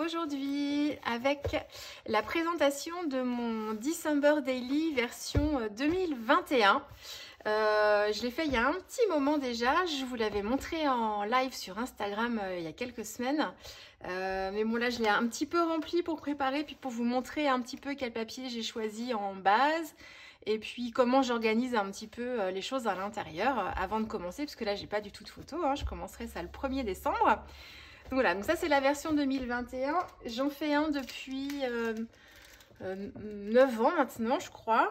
aujourd'hui avec la présentation de mon December Daily version 2021. Je l'ai fait il y a un petit moment déjà, je vous l'avais montré en live sur Instagram il y a quelques semaines. Mais bon là je l'ai un petit peu rempli pour préparer, puis pour vous montrer un petit peu quel papier j'ai choisi en base. Et puis comment j'organise un petit peu les choses à l'intérieur avant de commencer, parce que là j'ai pas du tout de photos, hein, je commencerai ça le 1er décembre. Donc voilà, donc ça c'est la version 2021, j'en fais un depuis 9 ans maintenant je crois,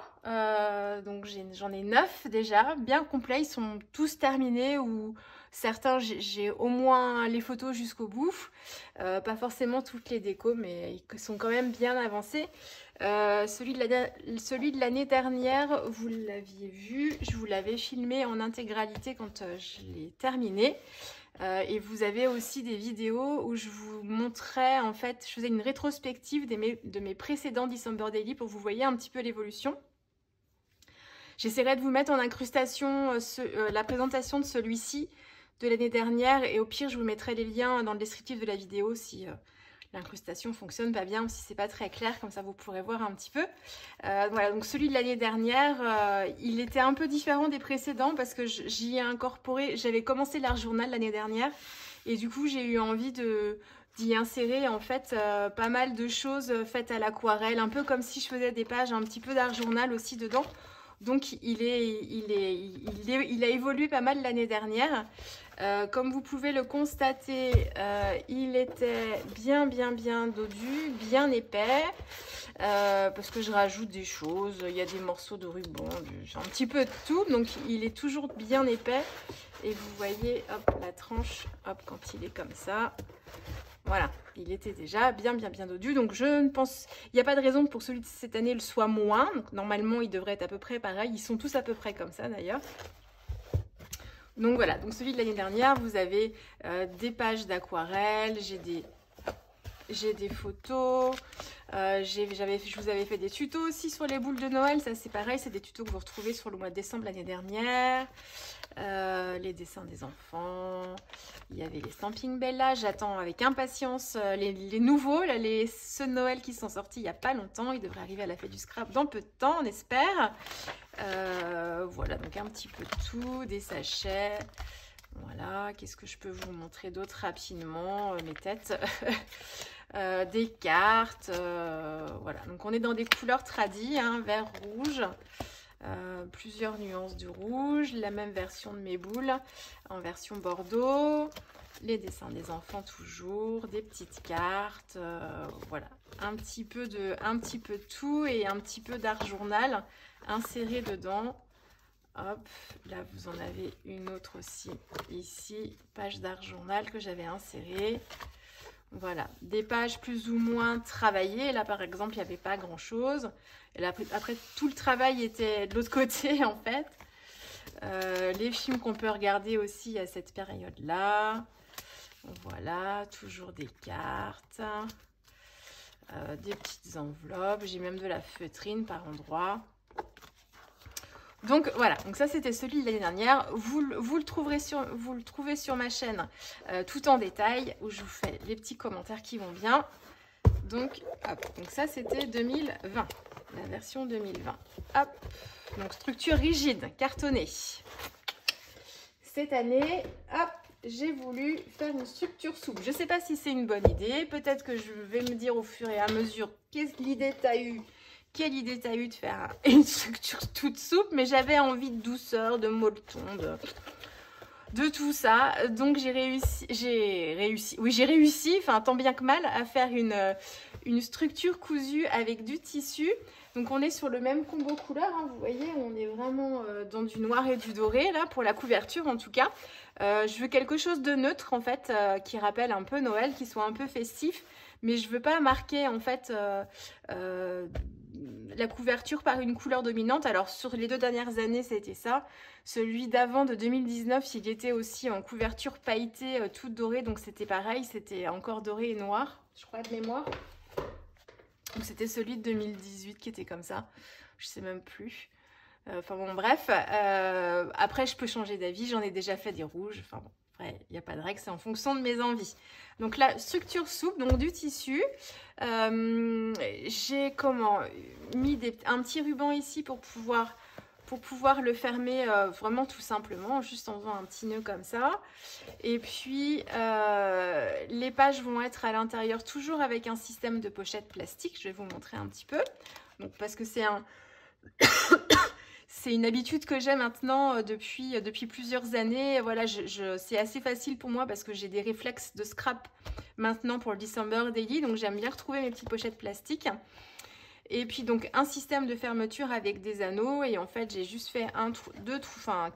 donc j'en ai 9 déjà, bien complets, ils sont tous terminés ou certains j'ai au moins les photos jusqu'au bout, pas forcément toutes les décos mais ils sont quand même bien avancés. Celui de l'année dernière, vous l'aviez vu, je vous l'avais filmé en intégralité quand je l'ai terminé. Et vous avez aussi des vidéos où je vous montrais, en fait, je faisais une rétrospective de mes précédents December Daily pour que vous voyez un petit peu l'évolution. J'essaierai de vous mettre en incrustation la présentation de celui-ci de l'année dernière, et au pire je vous mettrai les liens dans le descriptif de la vidéo si l'incrustation fonctionne pas bien ou si c'est pas très clair, comme ça vous pourrez voir un petit peu. Voilà, donc celui de l'année dernière, il était un peu différent des précédents parce que j'y ai incorporé, j'avais commencé l'art journal l'année dernière et du coup j'ai eu envie d'y insérer en fait pas mal de choses faites à l'aquarelle, un peu comme si je faisais des pages un petit peu d'art journal aussi dedans. Donc il a évolué pas mal l'année dernière. Comme vous pouvez le constater, il était bien dodu, bien épais, parce que je rajoute des choses, il y a des morceaux de ruban, un petit peu de tout, donc il est toujours bien épais. Et vous voyez, hop, la tranche, hop, quand il est comme ça, voilà, il était déjà bien dodu, donc je ne pense, il n'y a pas de raison pour celui de cette année le soit moins, donc normalement il devrait être à peu près pareil, ils sont tous à peu près comme ça d'ailleurs. Donc voilà, donc celui de l'année dernière, vous avez des pages d'aquarelle, j'ai des photos, je vous avais fait des tutos aussi sur les boules de Noël, ça c'est pareil, c'est des tutos que vous retrouvez sur le mois de décembre l'année dernière. Les dessins des enfants, il y avait les Stamping Bella, j'attends avec impatience les nouveaux, là, ceux de Noël qui sont sortis il n'y a pas longtemps, ils devraient arriver à la fête du scrap dans peu de temps, on espère. Voilà, donc un petit peu de tout, des sachets, voilà, qu'est-ce que je peux vous montrer d'autre rapidement, mes têtes, des cartes, voilà, donc on est dans des couleurs tradies, hein, vert, rouge. Plusieurs nuances de rouge, la même version de mes boules en version bordeaux, les dessins des enfants toujours, des petites cartes, voilà, un petit peu de tout et un petit peu d'art journal inséré dedans. Hop, là vous en avez une autre aussi ici, page d'art journal que j'avais insérée. Voilà, des pages plus ou moins travaillées. Là, par exemple, il n'y avait pas grand-chose. Et là, après, tout le travail était de l'autre côté, en fait. Les films qu'on peut regarder aussi à cette période-là. Voilà, toujours des cartes. Des petites enveloppes. J'ai même de la feutrine par endroits. Donc voilà, donc ça c'était celui de l'année dernière, vous le trouvez sur ma chaîne tout en détail où je vous fais les petits commentaires qui vont bien. Donc hop, donc ça c'était 2020, la version 2020. Hop, donc structure rigide, cartonnée. Cette année, hop, j'ai voulu faire une structure souple. Je ne sais pas si c'est une bonne idée, peut-être que je vais me dire au fur et à mesure quelle idée t'as eu de faire une structure toute souple, mais j'avais envie de douceur, de molleton, de tout ça. Donc j'ai réussi, enfin tant bien que mal, à faire une structure cousue avec du tissu. Donc on est sur le même combo couleur, hein, vous voyez, on est vraiment dans du noir et du doré, là, pour la couverture en tout cas. Je veux quelque chose de neutre, en fait, qui rappelle un peu Noël, qui soit un peu festif, mais je veux pas marquer, en fait, la couverture par une couleur dominante. Alors sur les 2 dernières années c'était ça, celui d'avant de 2019 il était aussi en couverture pailletée toute dorée, donc c'était pareil, c'était encore doré et noir je crois de mémoire. Donc c'était celui de 2018 qui était comme ça, je sais même plus. Enfin bon bref, après je peux changer d'avis, j'en ai déjà fait des rouges, enfin bon. Après, il n'y a pas de règle, c'est en fonction de mes envies. Donc la structure souple, donc du tissu. J'ai mis un petit ruban ici pour pouvoir le fermer vraiment tout simplement, juste en faisant un petit nœud comme ça. Et puis, les pages vont être à l'intérieur, toujours avec un système de pochette plastique. Je vais vous montrer un petit peu. Donc, parce que c'est c'est une habitude que j'ai maintenant depuis plusieurs années. Voilà, c'est assez facile pour moi parce que j'ai des réflexes de scrap maintenant pour le December Daily. Donc, j'aime bien retrouver mes petites pochettes plastiques. Et puis donc un système de fermeture avec des anneaux, et en fait j'ai juste fait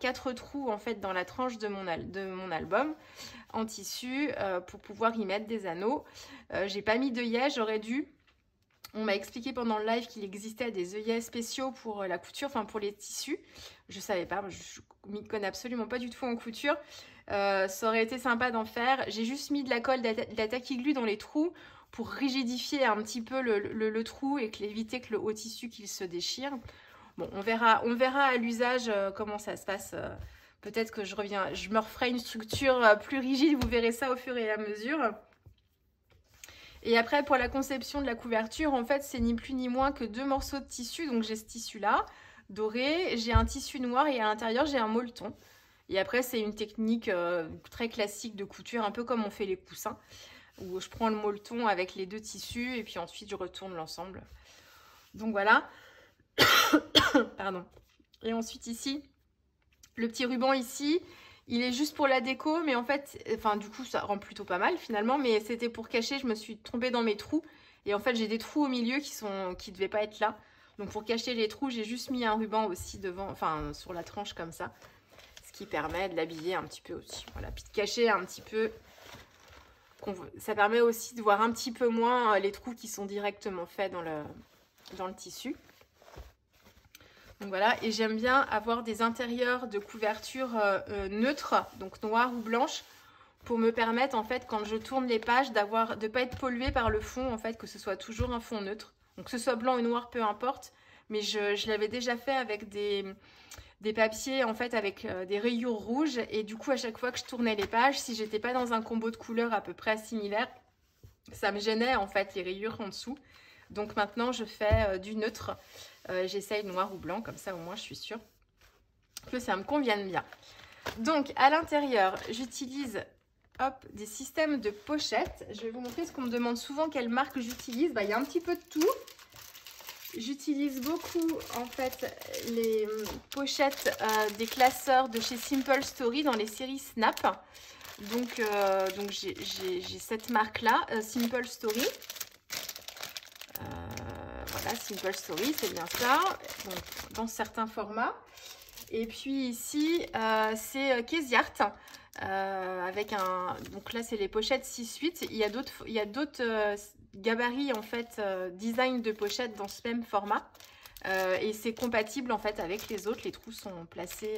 4 trous en fait dans la tranche de mon album en tissu pour pouvoir y mettre des anneaux. J'ai pas mis d'œillets, j'aurais dû. On m'a expliqué pendant le live qu'il existait des œillets spéciaux pour la couture, enfin pour les tissus. Je savais pas, je m'y connais absolument pas du tout en couture. Ça aurait été sympa d'en faire. J'ai juste mis de la colle, de la tacky-glue dans les trous pour rigidifier un petit peu le trou et éviter que le haut tissu qu'il se déchire. Bon, on verra à l'usage comment ça se passe. Peut-être que je me referai une structure plus rigide, vous verrez ça au fur et à mesure. Et après, pour la conception de la couverture, en fait, c'est ni plus ni moins que 2 morceaux de tissu. Donc, j'ai ce tissu-là, doré. J'ai un tissu noir et à l'intérieur, j'ai un molleton. Et après, c'est une technique très classique de couture, un peu comme on fait les coussins, où je prends le molleton avec les 2 tissus et puis ensuite, je retourne l'ensemble. Donc, voilà. Pardon. Et ensuite, ici, le petit ruban ici, il est juste pour la déco, mais en fait, du coup, ça rend plutôt pas mal finalement, mais c'était pour cacher, je me suis trompée dans mes trous, et en fait, j'ai des trous au milieu qui devaient pas être là. Donc, pour cacher les trous, j'ai juste mis un ruban aussi devant, sur la tranche comme ça, ce qui permet de l'habiller un petit peu aussi. Voilà, puis de cacher un petit peu. Ça permet aussi de voir un petit peu moins les trous qui sont directement faits dans le tissu. Donc voilà, et j'aime bien avoir des intérieurs de couverture neutres, donc noires ou blanches, pour me permettre en fait quand je tourne les pages de ne pas être polluée par le fond, en fait, que ce soit toujours un fond neutre. Donc que ce soit blanc ou noir, peu importe, mais je l'avais déjà fait avec des papiers en fait avec des rayures rouges, et du coup à chaque fois que je tournais les pages, si j'étais pas dans un combo de couleurs à peu près similaire, ça me gênait en fait les rayures en dessous. Donc maintenant je fais du neutre. J'essaye noir ou blanc, comme ça au moins je suis sûre que ça me convienne bien. Donc à l'intérieur, j'utilise des systèmes de pochettes. Je vais vous montrer ce qu'on me demande souvent, quelle marque j'utilise. Il y a un petit peu de tout. J'utilise beaucoup en fait les pochettes des classeurs de chez Simple Story dans les séries Snap. Donc j'ai cette marque là, Simple Story. Voilà, Simple Story, c'est bien ça, donc, dans certains formats. Et puis ici, c'est Casey Art, avec un... Donc là, c'est les pochettes 6-8. Il y a d'autres gabarits, en fait, design de pochettes dans ce même format. Et c'est compatible, en fait, avec les autres. Les trous sont placés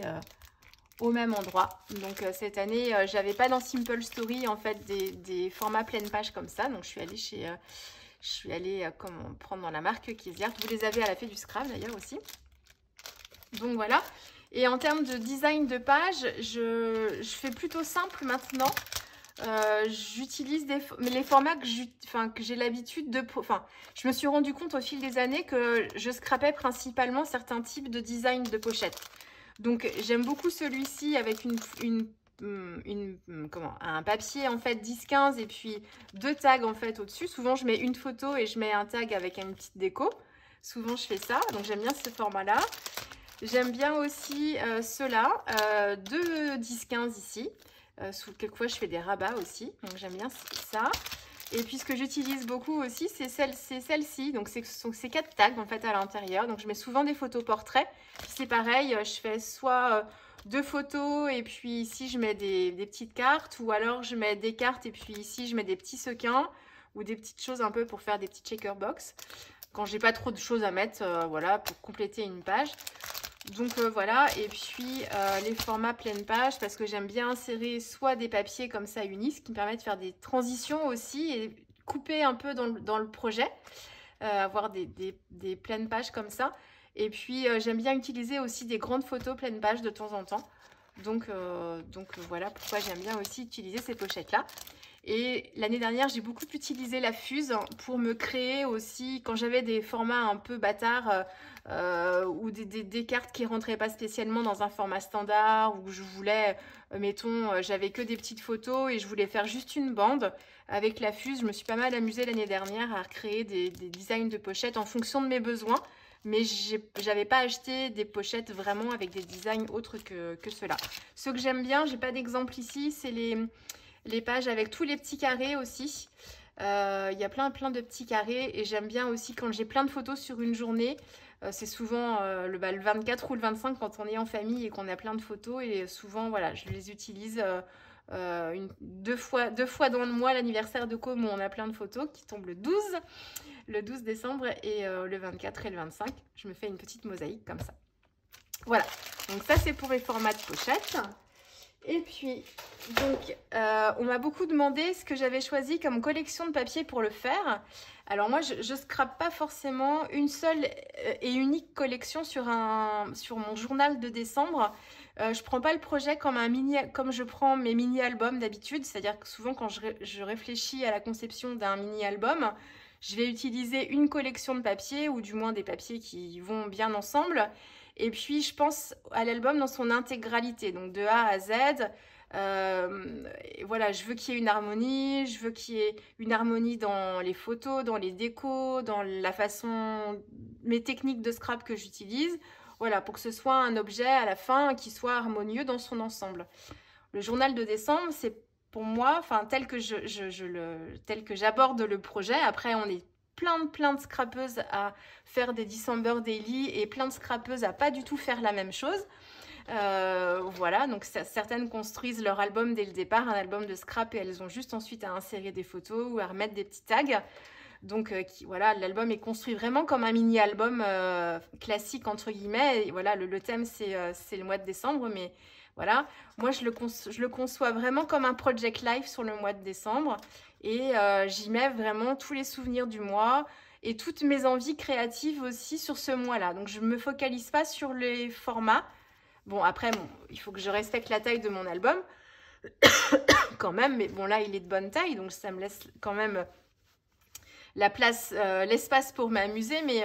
au même endroit. Donc cette année, j'avais pas dans Simple Story, en fait, des formats pleine page comme ça. Donc je suis allée chez... prendre dans la marque Casey Art. Vous les avez à la Fée du Scrap d'ailleurs aussi. Donc voilà. Et en termes de design de page, je fais plutôt simple maintenant. J'utilise les formats que j'ai l'habitude de... je me suis rendu compte au fil des années que je scrapais principalement certains types de design de pochettes. Donc j'aime beaucoup celui-ci avec un papier en fait 10-15 et puis 2 tags en fait au-dessus. Souvent je mets une photo et je mets un tag avec une petite déco. Souvent je fais ça, donc j'aime bien ce format-là. J'aime bien aussi ceux-là, 2 10-15 ici. Quelquefois je fais des rabats aussi, donc j'aime bien ça. Et puis ce que j'utilise beaucoup aussi, c'est celle-ci. Donc ce sont ces 4 tags en fait à l'intérieur. Donc je mets souvent des photos portraits. C'est pareil, je fais soit 2 photos et puis ici je mets des petites cartes, ou alors je mets des cartes et puis ici je mets des petits sequins ou des petites choses un peu pour faire des petits checker box. Quand j'ai pas trop de choses à mettre, voilà, pour compléter une page. Donc voilà, et puis les formats pleine page, parce que j'aime bien insérer soit des papiers comme ça unis, ce qui me permet de faire des transitions aussi et couper un peu dans le projet, avoir des pleines pages comme ça. Et puis j'aime bien utiliser aussi des grandes photos pleine page de temps en temps. Donc voilà pourquoi j'aime bien aussi utiliser ces pochettes-là. Et l'année dernière, j'ai beaucoup utilisé la fuse pour me créer aussi, quand j'avais des formats un peu bâtards ou des cartes qui ne rentraient pas spécialement dans un format standard, où je voulais, mettons, j'avais que des petites photos et je voulais faire juste une bande. Avec la fuse, je me suis pas mal amusée l'année dernière à créer des designs de pochettes en fonction de mes besoins. Mais j'avais pas acheté des pochettes vraiment avec des designs autres que ceux-là. Ceux que j'aime bien, j'ai pas d'exemple ici, c'est les pages avec tous les petits carrés aussi. Il y a plein de petits carrés et j'aime bien aussi quand j'ai plein de photos sur une journée. C'est souvent le 24 ou le 25 quand on est en famille et qu'on a plein de photos. Et souvent, voilà, je les utilise deux fois dans le mois, l'anniversaire de Com où on a plein de photos qui tombe le 12 décembre et le 24 et le 25. Je me fais une petite mosaïque comme ça. Voilà, donc ça c'est pour les formats de pochette. Et puis, donc, on m'a beaucoup demandé ce que j'avais choisi comme collection de papier pour le faire. Alors moi, je ne scrape pas forcément une seule et unique collection sur mon journal de décembre. Je ne prends pas le projet comme je prends mes mini-albums d'habitude. C'est-à-dire que souvent, quand je réfléchis à la conception d'un mini-album, je vais utiliser une collection de papiers ou du moins des papiers qui vont bien ensemble. Et puis, je pense à l'album dans son intégralité, donc de A à Z. Voilà, je veux qu'il y ait une harmonie, je veux qu'il y ait une harmonie dans les photos, dans les décos, dans la façon, mes techniques de scrap que j'utilise. Voilà, pour que ce soit un objet à la fin qui soit harmonieux dans son ensemble. Le journal de décembre, c'est pour moi, enfin, tel que j'aborde le projet. Après, on est plein de scrapeuses à faire des December Daily et plein de scrapeuses à pas du tout faire la même chose. Voilà, donc certaines construisent leur album dès le départ, un album de scrap, et elles ont juste ensuite à insérer des photos ou à remettre des petits tags. Donc voilà, l'album est construit vraiment comme un mini-album classique entre guillemets. Et voilà, le thème c'est le mois de décembre, mais voilà, moi je le conçois vraiment comme un project life sur le mois de décembre. Et j'y mets vraiment tous les souvenirs du mois et toutes mes envies créatives aussi sur ce mois-là. Donc je ne me focalise pas sur les formats. Bon, après, il faut que je respecte la taille de mon album quand même. Mais bon, là, il est de bonne taille, donc ça me laisse quand même la place, l'espace pour m'amuser. Mais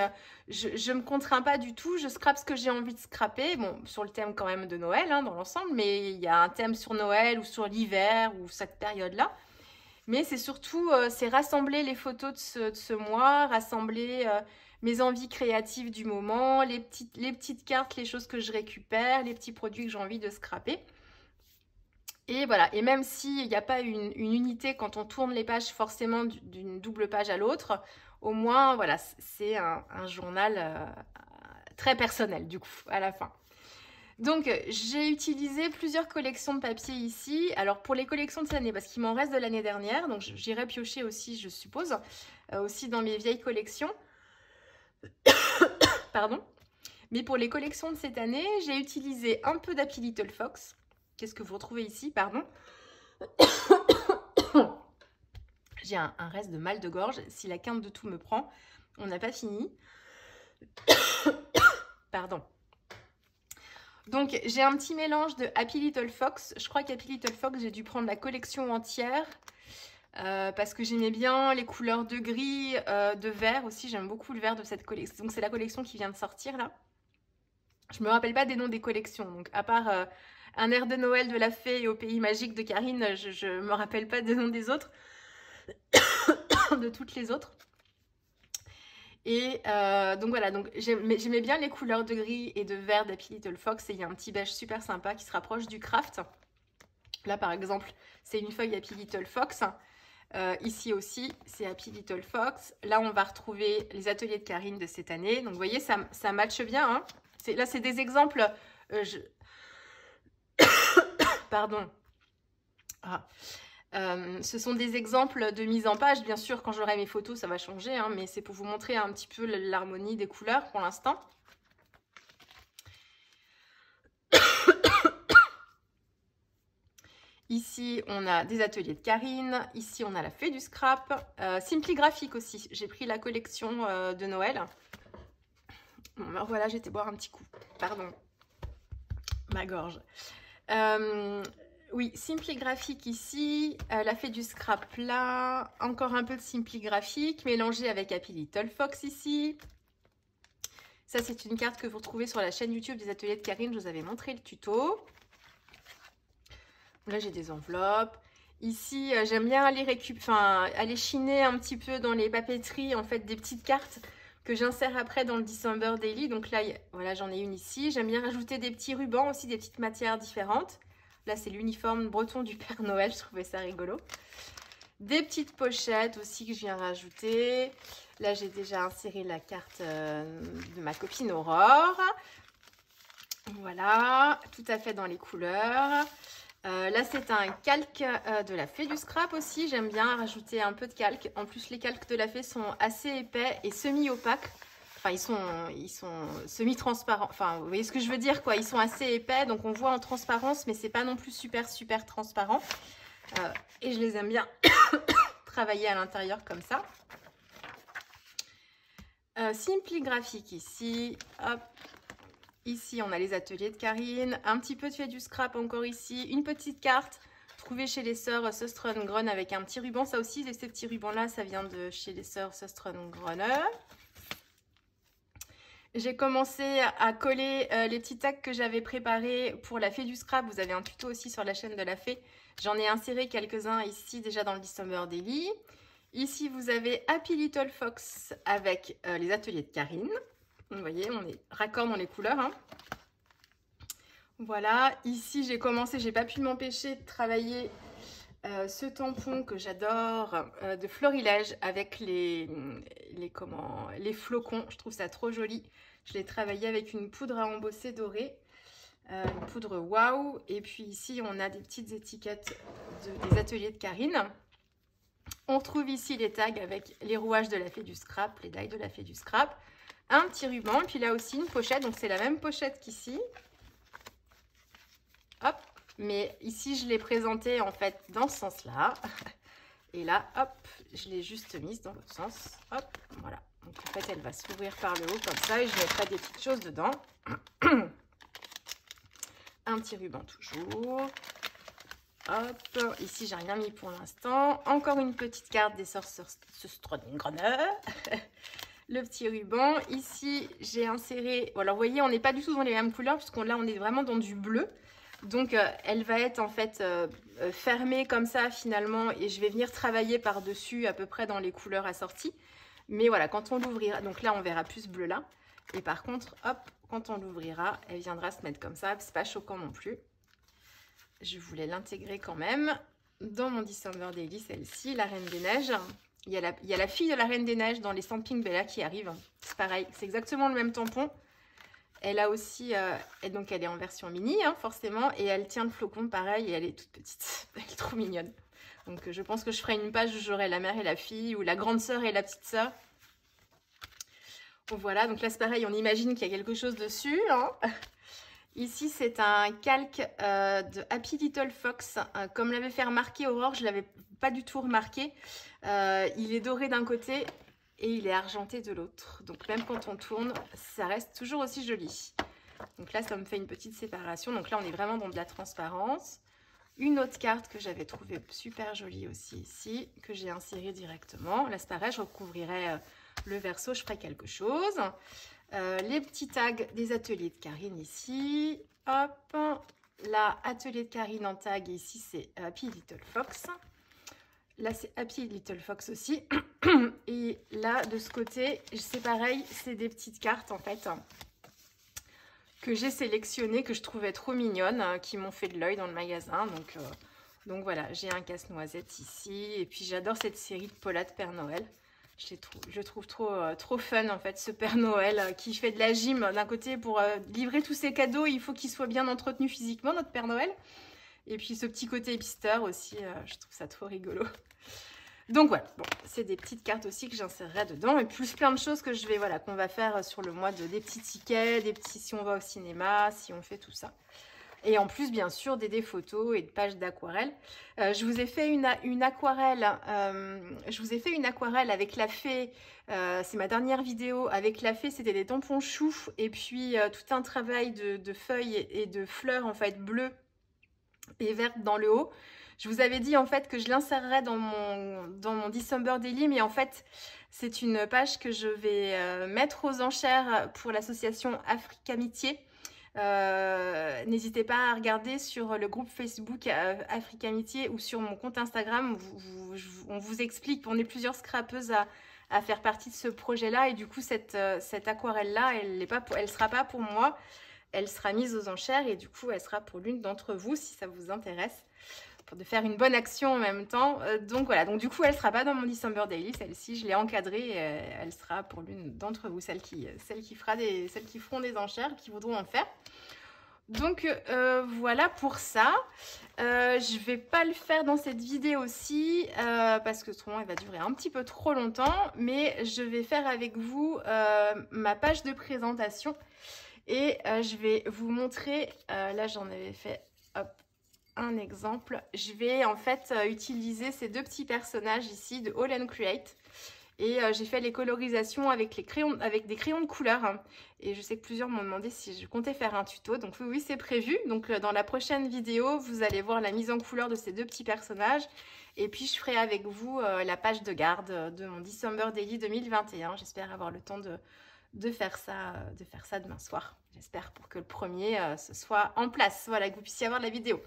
je ne me contrains pas du tout. Je scrape ce que j'ai envie de scraper. Bon, sur le thème quand même de Noël, hein, dans l'ensemble. Mais il y a un thème sur Noël ou sur l'hiver ou cette période-là. Mais c'est surtout, c'est rassembler les photos de ce mois, rassembler mes envies créatives du moment, les petites cartes, les choses que je récupère, les petits produits que j'ai envie de scraper. Et voilà, et même s'il n'y a pas une unité quand on tourne les pages forcément d'une double page à l'autre, au moins, voilà, c'est un journal très personnel du coup, à la fin. Donc, j'ai utilisé plusieurs collections de papier ici. Alors, pour les collections de cette année, parce qu'il m'en reste de l'année dernière, donc j'irai piocher aussi, je suppose, aussi dans mes vieilles collections. Pardon. Mais pour les collections de cette année, j'ai utilisé un peu d'Happy Little Fox. Qu'est-ce que vous retrouvez ici, pardon. J'ai un reste de mal de gorge. Si la quinte de tout me prend, on n'a pas fini. Pardon. Donc, j'ai un petit mélange de Happy Little Fox. Je crois qu'Happy Little Fox, j'ai dû prendre la collection entière parce que j'aimais bien les couleurs de gris, de vert aussi. J'aime beaucoup le vert de cette collection. Donc, c'est la collection qui vient de sortir là. Je me rappelle pas des noms des collections. Donc, à part un air de Noël de la fée et au pays magique de Karine, je me rappelle pas des noms des autres. De toutes les autres. Et donc voilà, donc j'aimais bien les couleurs de gris et de vert d'Happy Little Fox. Et il y a un petit beige super sympa qui se rapproche du craft. Là par exemple, c'est une feuille Happy Little Fox. Ici aussi, c'est Happy Little Fox. Là, on va retrouver les ateliers de Karine de cette année. Donc vous voyez, ça matche bien. Hein. Là, c'est des exemples. Pardon. Ah. Ce sont des exemples de mise en page. Bien sûr, quand j'aurai mes photos, ça va changer, hein, mais c'est pour vous montrer un petit peu l'harmonie des couleurs pour l'instant. Ici, on a des ateliers de Karine. Ici, on a la fée du scrap. Simply Graphique aussi. J'ai pris la collection de Noël. Bon, ben voilà, j'étais boire un petit coup. Pardon. Ma gorge. Oui, Simply Graphique ici, elle a fait du scrap là, encore un peu de Simply Graphique, mélangé avec Happy Little Fox ici. Ça, c'est une carte que vous retrouvez sur la chaîne YouTube des ateliers de Karine, je vous avais montré le tuto. Là, j'ai des enveloppes. Ici, j'aime bien aller chiner un petit peu dans les papeteries, en fait, des petites cartes que j'insère après dans le December Daily. Donc là, voilà, j'en ai une ici. J'aime bien rajouter des petits rubans aussi, des petites matières différentes. Là, c'est l'uniforme breton du Père Noël. Je trouvais ça rigolo. Des petites pochettes aussi que je viens rajouter. Là, j'ai déjà inséré la carte de ma copine Aurore. Voilà, tout à fait dans les couleurs. Là, c'est un calque de la Fée du Scrap aussi. J'aime bien rajouter un peu de calque. En plus, les calques de la Fée sont assez épais et semi-opaques. Enfin, ils sont semi-transparents. Enfin, vous voyez ce que je veux dire, quoi. Ils sont assez épais, donc on voit en transparence, mais c'est pas non plus super transparent. Et je les aime bien travailler à l'intérieur comme ça. Simply Graphique ici. Hop. Ici, on a les ateliers de Karine. Un petit peu de Fait du Scrap encore ici. Une petite carte trouvée chez les sœurs Søstrene avec un petit ruban. Ça aussi, ces petits rubans-là, ça vient de chez les sœurs Søstrene. J'ai commencé à coller les petits tags que j'avais préparés pour la Fée du Scrap. Vous avez un tuto aussi sur la chaîne de la Fée. J'en ai inséré quelques-uns ici déjà dans le December Daily. Ici, vous avez Happy Little Fox avec les ateliers de Karine. Vous voyez, on est raccord dans les couleurs. Hein. Voilà, ici j'ai commencé, j'ai pas pu m'empêcher de travailler ce tampon que j'adore de Florilège avec les flocons. Je trouve ça trop joli. Je l'ai travaillé avec une poudre à embosser dorée, une poudre waouh. Et puis ici, on a des petites étiquettes des ateliers de Karine. On retrouve ici les tags avec les rouages de la Fée du Scrap, les die de la Fée du Scrap. Un petit ruban, et puis là aussi une pochette, donc c'est la même pochette qu'ici. Hop, mais ici je l'ai présentée en fait dans ce sens-là. Et là, hop, je l'ai juste mise dans l'autre sens. Hop, voilà. Donc en fait, elle va s'ouvrir par le haut comme ça et je mettrai des petites choses dedans. Un petit ruban toujours. Hop, ici j'ai rien mis pour l'instant. Encore une petite carte des sorcières Søstrene. Le petit ruban. Ici, j'ai inséré... Bon, alors, vous voyez, on n'est pas du tout dans les mêmes couleurs, puisqu'on là, on est vraiment dans du bleu. Donc, elle va être, en fait, fermée comme ça, finalement. Et je vais venir travailler par-dessus, à peu près dans les couleurs assorties. Mais voilà, quand on l'ouvrira... Donc là, on verra plus ce bleu-là. Et par contre, hop, quand on l'ouvrira, elle viendra se mettre comme ça. C'est pas choquant non plus. Je voulais l'intégrer quand même. Dans mon December Daily, celle-ci, la Reine des Neiges. Il y a la fille de la Reine des Neiges dans les Stamping Bella qui arrive. C'est pareil, c'est exactement le même tampon. Elle a aussi, et donc elle est en version mini, hein, forcément. Et elle tient le flocon pareil et elle est toute petite. Elle est trop mignonne. Donc je pense que je ferai une page où j'aurai la mère et la fille, ou la grande sœur et la petite sœur. Donc voilà, donc là c'est pareil, on imagine qu'il y a quelque chose dessus. Hein. Ici, c'est un calque de Happy Little Fox. Comme l'avait fait remarquer Aurore, je ne l'avais pas du tout remarqué. Il est doré d'un côté et il est argenté de l'autre. Donc même quand on tourne, ça reste toujours aussi joli. Donc là, ça me fait une petite séparation. Donc là, on est vraiment dans de la transparence. Une autre carte que j'avais trouvée super jolie aussi ici, que j'ai insérée directement. Là, c'est pareil, je recouvrirai le verso, je ferai quelque chose. Les petits tags des ateliers de Karine ici. Hop. Là, atelier de Karine en tag ici, c'est Happy Little Fox. Là, c'est Happy Little Fox aussi. Et là, de ce côté, c'est pareil, c'est des petites cartes en fait que j'ai sélectionnées, que je trouvais trop mignonnes, qui m'ont fait de l'œil dans le magasin. Donc voilà, j'ai un casse-noisette ici. Et puis j'adore cette série de Paula de Père Noël. Je trouve trop fun en fait ce Père Noël qui fait de la gym d'un côté pour livrer tous ses cadeaux. Il faut qu'il soit bien entretenu physiquement, notre Père Noël. Et puis ce petit côté hipster aussi, je trouve ça trop rigolo. Donc voilà, bon, c'est des petites cartes aussi que j'insérerai dedans. Et plus plein de choses que qu'on va faire sur le mois des petits tickets, des petits si on va au cinéma, si on fait tout ça. Et en plus, bien sûr, des photos et de pages d'aquarelle. Je vous ai fait une aquarelle. Je vous ai fait une aquarelle avec la Fée. C'est ma dernière vidéo avec la Fée. C'était des tampons choux et puis tout un travail de feuilles et de fleurs en fait bleues et verte dans le haut. Je vous avais dit en fait que je l'insérerais dans mon December Daily, mais en fait c'est une page que je vais mettre aux enchères pour l'association Afrique-Amitié. N'hésitez pas à regarder sur le groupe Facebook Afrique-Amitié ou sur mon compte Instagram. On vous explique, on est plusieurs scrapeuses à faire partie de ce projet-là, et du coup cette aquarelle-là, elle ne sera pas pour moi. Elle sera mise aux enchères et du coup, elle sera pour l'une d'entre vous si ça vous intéresse, pour de faire une bonne action en même temps. Donc voilà, donc du coup, elle ne sera pas dans mon December Daily, celle-ci, je l'ai encadrée et elle sera pour l'une d'entre vous, celles qui feront des enchères, qui voudront en faire. Donc voilà pour ça. Je ne vais pas le faire dans cette vidéo-ci parce que autrement, elle va durer un petit peu trop longtemps, mais je vais faire avec vous ma page de présentation. Et je vais vous montrer, là j'en avais fait un exemple. Je vais en fait utiliser ces deux petits personnages ici de All and Create. Et j'ai fait les colorisations avec des crayons de couleur. Hein. Et je sais que plusieurs m'ont demandé si je comptais faire un tuto. Donc oui, c'est prévu. Donc dans la prochaine vidéo, vous allez voir la mise en couleur de ces deux petits personnages. Et puis je ferai avec vous la page de garde de mon December Daily 2021. J'espère avoir le temps de faire ça demain soir. J'espère pour que le premier ce soit en place. Voilà, que vous puissiez avoir la vidéo.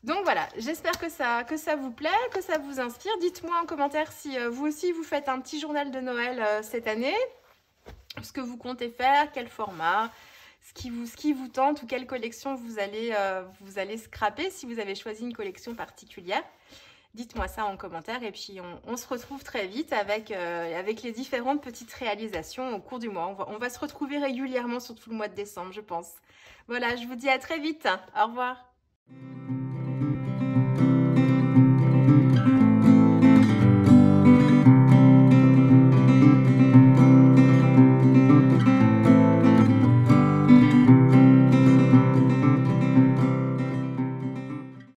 Donc voilà, j'espère que ça vous plaît, que ça vous inspire. Dites-moi en commentaire si vous aussi vous faites un petit journal de Noël cette année. Ce que vous comptez faire, quel format, ce qui vous tente ou quelle collection vous allez scraper si vous avez choisi une collection particulière. Dites-moi ça en commentaire et puis on se retrouve très vite avec les différentes petites réalisations au cours du mois. On va se retrouver régulièrement sur tout le mois de décembre, je pense. Voilà, je vous dis à très vite. Au revoir.